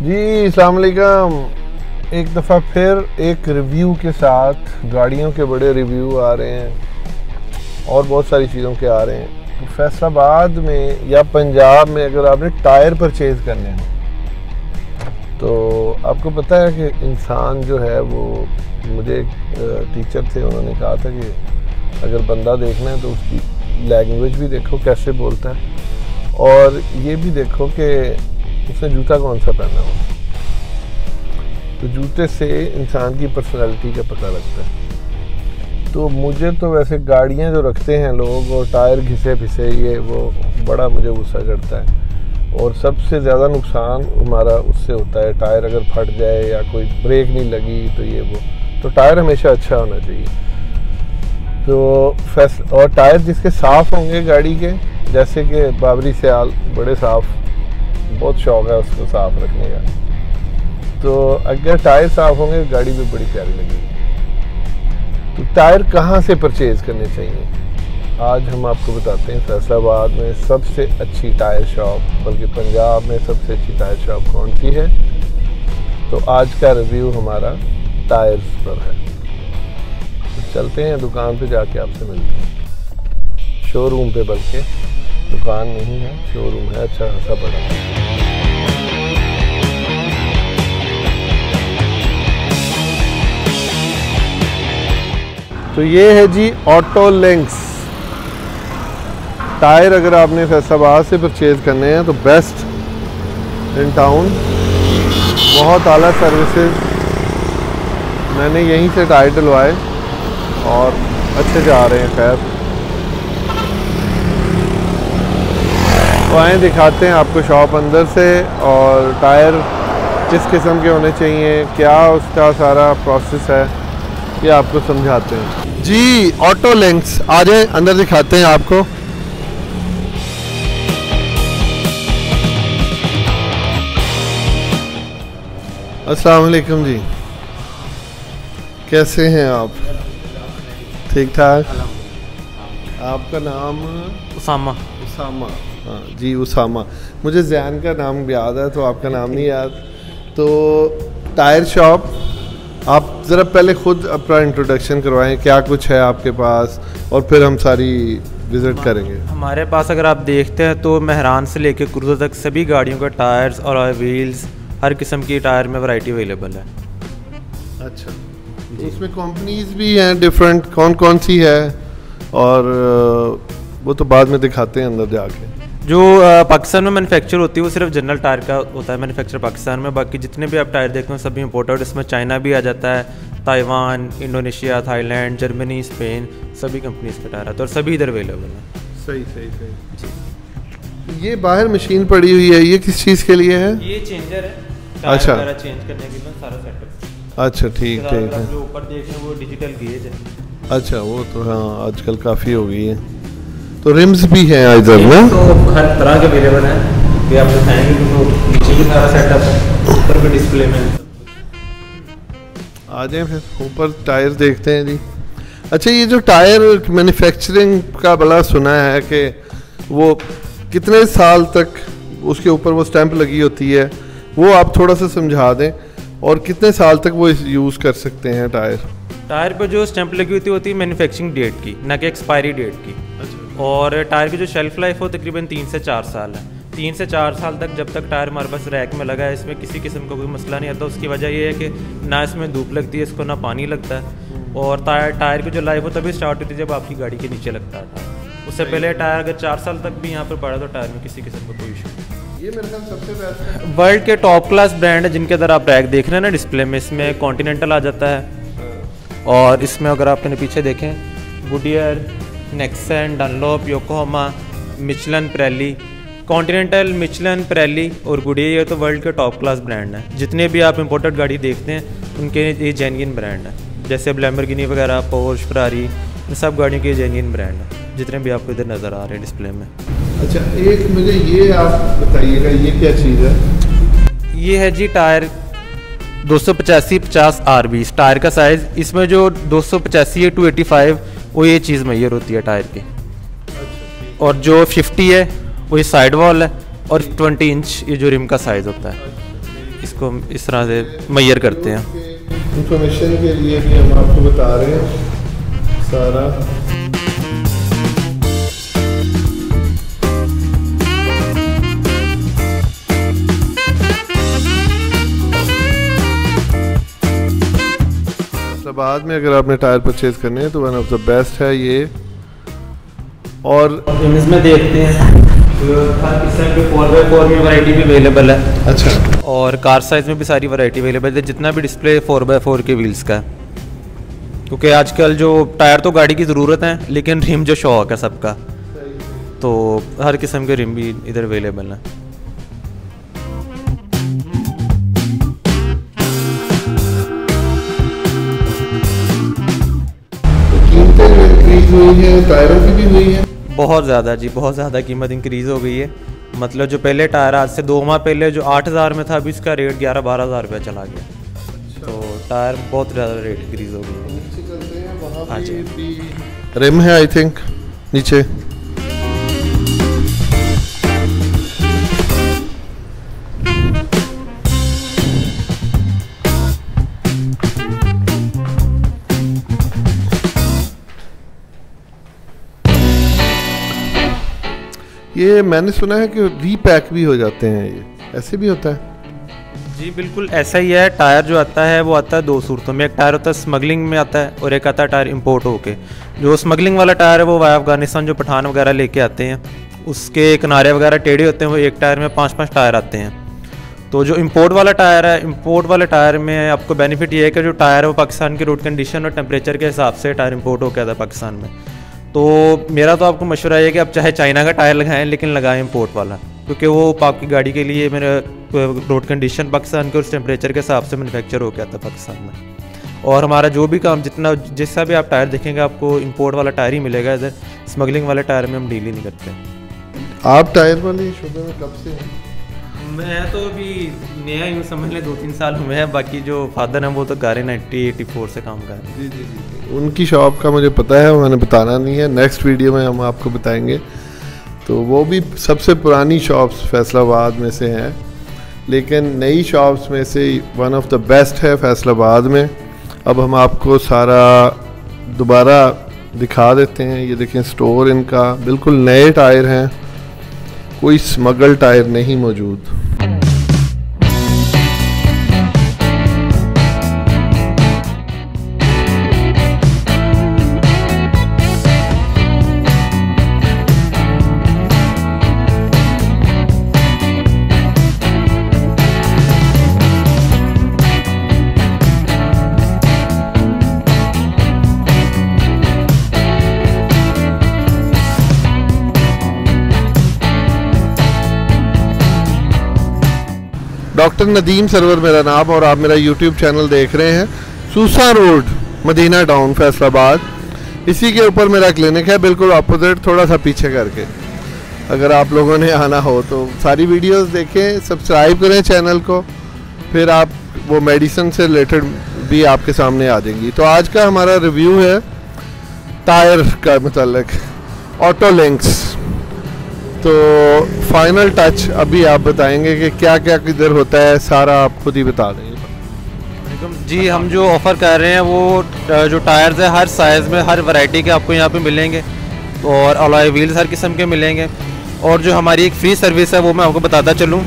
जी अस्सलाम वालेकुम। एक दफ़ा फिर एक रिव्यू के साथ, गाड़ियों के बड़े रिव्यू आ रहे हैं और बहुत सारी चीज़ों के आ रहे हैं। तो फैसलाबाद में या पंजाब में अगर आपने टायर परचेज़ करने हैं तो आपको पता है कि इंसान जो है वो, मुझे एक टीचर थे, उन्होंने कहा था कि अगर बंदा देखना है तो उसकी लैंग्वेज भी देखो कैसे बोलता है, और ये भी देखो कि उसने जूता कौन सा पहना हो। तो जूते से इंसान की पर्सनालिटी का पता लगता है। तो मुझे तो वैसे गाड़ियां जो रखते हैं लोग और टायर घिसे पिसे, ये वो बड़ा मुझे गुस्सा करता है। और सबसे ज़्यादा नुकसान हमारा उससे होता है, टायर अगर फट जाए या कोई ब्रेक नहीं लगी तो ये वो। तो टायर हमेशा अच्छा होना चाहिए। तो और टायर जिसके साफ़ होंगे गाड़ी के, जैसे कि बाबरी सियाल बड़े साफ़, बहुत शौक है उसको साफ़ रखने का। तो अगर टायर साफ़ होंगे गाड़ी भी बड़ी प्यारी लगेगी। तो टायर कहाँ से परचेज़ करने चाहिए, आज हम आपको बताते हैं। फैसलाबाद में सबसे अच्छी टायर शॉप, बल्कि पंजाब में सबसे अच्छी टायर शॉप कौन सी है, तो आज का रिव्यू हमारा टायर्स पर है। तो चलते हैं दुकान पे, जाके आपसे मिलते हैं। शोरूम पे, बल्कि दुकान नहीं है, शोरूम है, अच्छा खासा बड़ा। तो ये है जी ऑटो लिंक्स टायर। अगर आपने फैसलाबाद से परचेज़ करने हैं तो बेस्ट इन टाउन, बहुत आला सर्विसेज। मैंने यहीं से टायर डलवाए और अच्छे जा रहे हैं। खैर तो आए दिखाते हैं आपको शॉप अंदर से, और टायर किस किस्म के होने चाहिए, क्या उसका सारा प्रोसेस है, ये आपको समझाते हैं। जी ऑटो लिंक्स, आ जाए अंदर दिखाते हैं आपको। अस्सलाम वालेकुम जी, कैसे हैं आप? ठीक ठाक। आपका नाम? उसामा। उसामा, हाँ जी उसामा। मुझे ज़ैन का नाम याद है, तो आपका नाम नहीं याद। तो टायर शॉप, आप ज़रा पहले ख़ुद अपना इंट्रोडक्शन करवाएं, क्या कुछ है आपके पास, और फिर हम सारी विज़िट करेंगे। हमारे पास अगर आप देखते हैं तो महरान से लेकर क्रूज़र तक सभी गाड़ियों का टायर्स और व्हील्स, हर किस्म की टायर में वैरायटी अवेलेबल है। अच्छा, तो उसमें कंपनीज भी हैं डिफरेंट, कौन कौन सी है, और वो तो बाद में दिखाते हैं अंदर जाके। जो पाकिस्तान में मैन्युफैक्चर होती है वो सिर्फ जनरल टायर का होता है मैन्युफैक्चर पाकिस्तान में। बाकी जितने भी आप टायर देखते हैं सभी इंपोर्टेड, इसमें चाइना भी आ जाता है, Taiwan, Indonesia, Thailand, Germany, Spain, सभी कंपनीज के टायर आते हैं और सभी इधर अवेलेबल हैं। सही सही सही जी। ये बाहर मशीन पड़ी हुई है, ये किस चीज़ के लिए है? ये चेंजर है, अच्छा, चेंज करने के लिए सारा सेटअप। अच्छा ठीक ठीक है। जो ऊपर देख रहे हैं वो डिजिटल गेज है। अच्छा, वो तो हाँ आजकल काफ़ी हो गई है। तो रिम्स भी हैं इधर में, तो हर तरह के अवेलेबल हैं। ये आप दिखाएंगे तो नीचे भी सारा सेटअप है, ऊपर के डिस्प्ले में। आ जाए फिर ऊपर टायर देखते हैं जी। अच्छा, ये जो टायर मैन्युफैक्चरिंग का बड़ा सुना है कि वो कितने साल तक उसके ऊपर वो स्टैंप लगी होती है, वो आप थोड़ा सा समझा दें, और कितने साल तक वो यूज़ कर सकते हैं टायर? टायर पर जो स्टैंप लगी होती है मैन्युफैक्चरिंग डेट की, ना कि एक्सपायरी डेट की। अच्छा। और टायर की जो शेल्फ लाइफ हो तकरीबन 3 से 4 साल है। 3 से 4 साल तक जब तक टायर हमारे पास रैक में लगा है, इसमें किसी किस्म का कोई मसला नहीं आता। उसकी वजह ये है कि ना इसमें धूप लगती है, इसको ना पानी लगता है। और टायर की जो लाइफ हो तभी स्टार्ट होती है जब आपकी गाड़ी के नीचे लगता है। उससे पहले टायर अगर 4 साल तक भी यहाँ पर पड़ा तो टायर में किसी किस्म का कोई इशू नहीं। ये मेरे ख्याल सबसे बेस्ट है। वर्ल्ड के टॉप क्लास ब्रांड है जिनके अंदर आप रैक देख रहे हैं ना डिस्प्ले में, इसमें कॉन्टिनेंटल आ जाता है, और इसमें अगर आप अपने पीछे देखें Goodyear, Nexen, Dunlop, Yokohama, Michelin, Pirelli, Continental, Michelin, Pirelli और गुडियर, ये तो वर्ल्ड के टॉप क्लास ब्रांड हैं। जितने भी आप इंपोर्टेड गाड़ी देखते हैं उनके ये जेन्युइन ब्रांड है। जैसे अब लैम्बोर्गिनी वगैरह, पोर्श, फरारी, इन सब गाड़ियों के जेन्युइन ब्रांड है जितने भी आपको इधर नज़र आ रहे हैं डिस्प्ले में। अच्छा, एक मुझे ये आप बताइएगा, ये क्या चीज़ है? ये है जी टायर 285/50 RB टायर का साइज़। इसमें जो 285 है 285 वो ये चीज़ मैयर होती है टायर की। और जो 50 है वो ये साइड वॉल है, और 20 इंच ये जो रिम का साइज़ होता है। इसको हम इस तरह से मैयर करते हैं। इंफॉर्मेशन के लिए भी हम आपको बता रहे हैं सारा। बाद में अगर आपने टायर परचेज करने हैं तो वन ऑफ द बेस्ट है ये। और इसमें देखते हैं हर किस्म के 4x4 में वैरायटी भी अवेलेबल है। अच्छा। और कार साइज़ में भी सारी वैरायटी अवेलेबल है, जितना भी डिस्प्ले 4x4 के व्हील्स का है। क्योंकि आजकल जो टायर तो गाड़ी की ज़रूरत है, लेकिन रिम जो शौक है सबका, तो हर किस्म के रिम भी इधर अवेलेबल है। टायरों की भी हुई है बहुत ज़्यादा जी, बहुत ज़्यादा कीमत इंक्रीज़ हो गई है। मतलब जो पहले टायर आज से 2 माह पहले जो 8,000 में था, अभी इसका रेट 11-12 हज़ार रुपया चला गया। अच्छा। तो टायर बहुत ज़्यादा रेट इंक्रीज़ हो गई है। हाँ जी। रिम है आई थिंक नीचे। ये मैंने सुना है कि रीपैक भी हो जाते हैं, ये ऐसे भी होता है? जी बिल्कुल ऐसा ही है। टायर जो आता है वो आता है 2 सूरतों में। एक टायर होता है स्मगलिंग में आता है, और एक आता है टायर इंपोर्ट होके। जो स्मगलिंग वाला टायर है वो वाया अफगानिस्तान जो पठान वगैरह लेके आते हैं, उसके किनारे वगैरह टेढ़े होते हैं, वो एक टायर में 5-5 टायर आते हैं। तो जो इंपोर्ट वाला टायर है, इंपोर्ट वाले टायर में आपको बेनिफिट ये है कि जो टायर है वो पाकिस्तान की रोड कंडीशन और टेम्परेचर के हिसाब से टायर इंपोर्ट होकर आता है पाकिस्तान में। तो मेरा तो आपको मशवरा है कि आप चाहे चाइना का टायर लगाएं, लेकिन लगाएं इंपोर्ट वाला, क्योंकि वो आपकी गाड़ी के लिए मेरे रोड कंडीशन पाकिस्तान के उस टेम्परेचर के हिसाब से मैन्युफैक्चर होकर आता है पाकिस्तान में। और हमारा जो भी काम जितना जैसा भी आप टायर देखेंगे आपको इंपोर्ट वाला टायर ही मिलेगा। इधर स्मगलिंग वाले टायर में हम डील ही नहीं करते। आप टायर वाले शोबे में कब से हैं? मैं तो अभी नया यूँ समझ लें 2-3 साल हुए हैं। बाकी जो फादर हैं वो तो गारे 90-84 से काम कर रहे हैं। जी। उनकी शॉप का मुझे पता है, मैंने बताना नहीं है, नेक्स्ट वीडियो में हम आपको बताएंगे। तो वो भी सबसे पुरानी शॉप्स फैसलाबाद में से हैं, लेकिन नई शॉप्स में से वन ऑफ द बेस्ट है फैसलाबाद में। अब हम आपको सारा दोबारा दिखा देते हैं। ये देखें स्टोर इनका, बिल्कुल नए टायर हैं, कोई स्मगल टायर नहीं मौजूद। डॉक्टर नदीम सरवर मेरा नाम, और आप मेरा यूट्यूब चैनल देख रहे हैं। सूसा रोड, मदीना टाउन, फैसलाबाद, इसी के ऊपर मेरा क्लिनिक है, बिल्कुल अपोजिट, थोड़ा सा पीछे करके। अगर आप लोगों ने आना हो तो सारी वीडियोस देखें, सब्सक्राइब करें चैनल को, फिर आप वो मेडिसिन से रिलेटेड भी आपके सामने आ जाएंगी। तो आज का हमारा रिव्यू है टायर का मतलब ऑटो लिंक्स। तो फाइनल टच अभी आप बताएंगे कि क्या क्या किधर होता है, सारा आप खुद ही बता देंगे। जी हम जो ऑफ़र कर रहे हैं वो जो टायर्स है हर साइज़ में हर वैरायटी के आपको यहाँ पे मिलेंगे, और अलॉय व्हील्स हर किस्म के मिलेंगे। और जो हमारी एक फ्री सर्विस है वो मैं आपको बताता चलूँ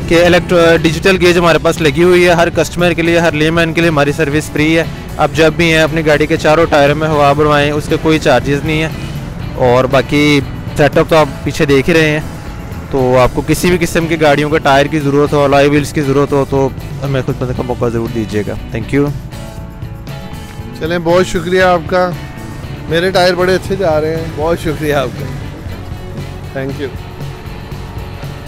कि डिजिटल गेज हमारे पास लगी हुई है। हर कस्टमर के लिए, हर लेमैन के लिए हमारी सर्विस फ्री है। आप जब भी हैं अपनी गाड़ी के चारों टायरों में हवा भरवाएँ, उसके कोई चार्जेस नहीं है। और बाकी सेटअप तो आप पीछे देख ही रहे हैं। तो आपको किसी भी किस्म की गाड़ियों के टायर की ज़रूरत हो, अलॉय व्हील्स की ज़रूरत हो, तो हमें खुद पता का मौका ज़रूर दीजिएगा। Thank you. चलें, बहुत शुक्रिया आपका। मेरे टायर बड़े अच्छे जा रहे हैं, बहुत शुक्रिया आपका, थैंक यू।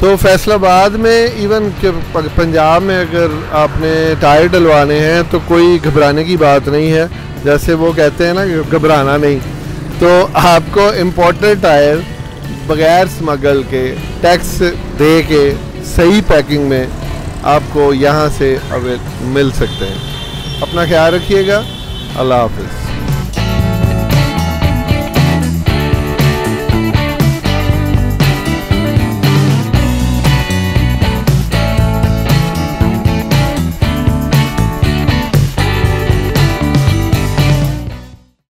तो फैसलाबाद में इवन के पंजाब में अगर आपने टायर डलवाने हैं तो कोई घबराने की बात नहीं है। जैसे वो कहते हैं ना घबराना नहीं, तो आपको इम्पोर्टेड टायर बगैर स्मगल के टैक्स दे के सही पैकिंग में आपको यहाँ से मिल सकते हैं। अपना ख्याल रखिएगा। अल्लाह हाफिज़।